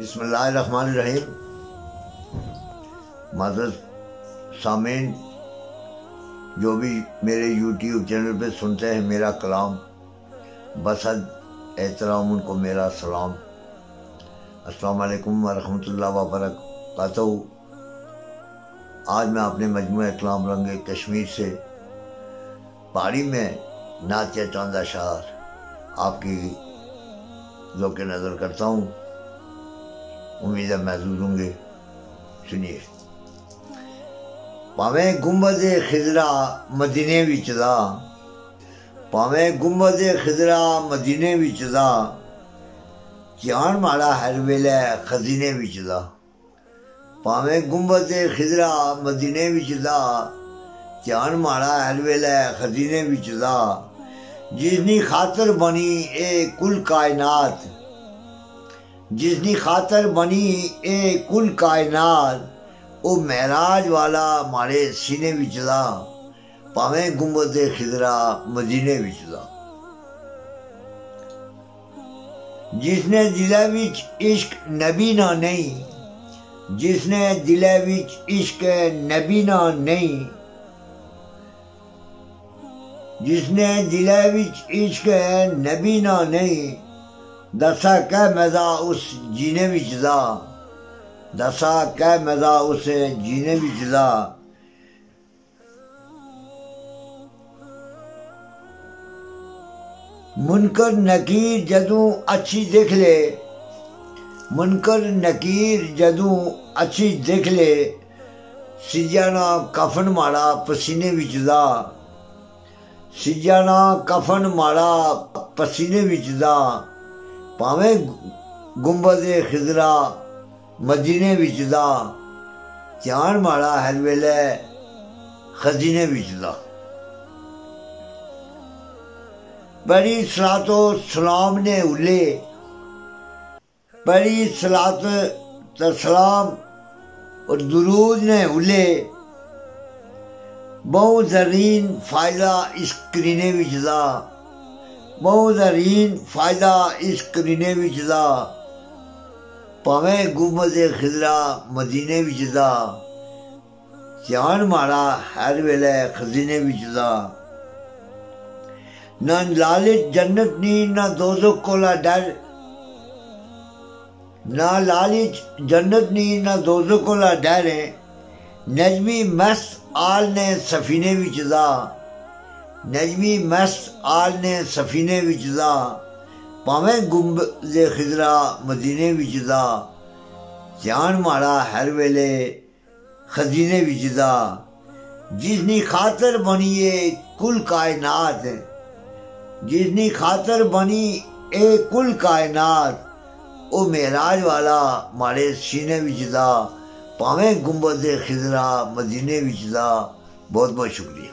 बिस्मिल्लाहिर्रहमानिर्रहीम। माज़र सामीन जो भी मेरे यूट्यूब चैनल पे सुनते हैं मेरा कलाम, बसद एहतराम उनको मेरा सलाम। अस्सलाम वालेकुम वरहमतुल्लाहि वबरकातुहू। आज मैं अपने मजमूए कलाम रंगे कश्मीर से पहाड़ी में नाचे चांदा शार आपकी ज़ौक़े नज़र करता हूँ। उम्मीद है महसूस होंगे। सुनिए। भावें गुंबदे खिजरा मदीने विच दा, भावें गुंबदे खिजरा मदीने विच दा, ध्यान माड़ा हर वेले खजीने विच दा। भावें गुंबदे खिजरा मदीने विच दा, ध्यान माड़ा हर वेले खजीने विच दा। जिसनी खातर बनी ए कुल कायनात, जिसनी खातर बनी ए कुल कायनात, ओ महराज वाला मारे सीने विच दा। भावें गुंबदे खिजरा मदीने विच दा। जिसने दिले विच इश्क नबी ना नहीं, जिसने दिले विच इश्क नबी ना नहीं, जिसने दिले विच इश्क नबी ना नहीं, दसा कै मज़ा उस जीने विच दा, दसा कै मज़ा उस जीने विच दा। मुनकर नकीर जदों अच्छी देख ले, मुनकर नकीर जदों अच्छी देख ले, सिजाना कफन माड़ा पसीने विच दा, सिजाना कफन माड़ा पसीने विच दा। भावें गुंबदे खिजरा मदीने विच दा, ध्यान माड़ा हर वेले खजीने विच दा। बड़ी सलातो सलाम ने उले, बड़ी सलात सलाम और दुरूद ने उले, बहु ज़रीन फ़ायदा इस करीने विच दा, बहु ज़रीन फ़ायदा इस करीने विच दा। भावें गुंबदे खिजरा मदीने विच दा, ध्यान माड़ा हर वेले खजीने विच दा। ना लालच जन्नत नी ना दोज़ख कोला डर, ना लालच जन्नत नी ना दोज़ख कोला डर है। नजमी मस्त आल ने सफीने विच दा, नजमी मस्त आल ने सफीने विच दा। भावें गुंबदे खिजरा मदीने विच दा, ध्यान माड़ा हर वेले खजीने विच दा। जिसनी खातर बनी ए कुल कायनात, जिसनी खातर बनी ए कुल कायनात, ओ मेराज वाला मारे सीने विच दा। भावें गुंबदे खिजरा मदीने विच दा। बहुत बहुत शुक्रिया।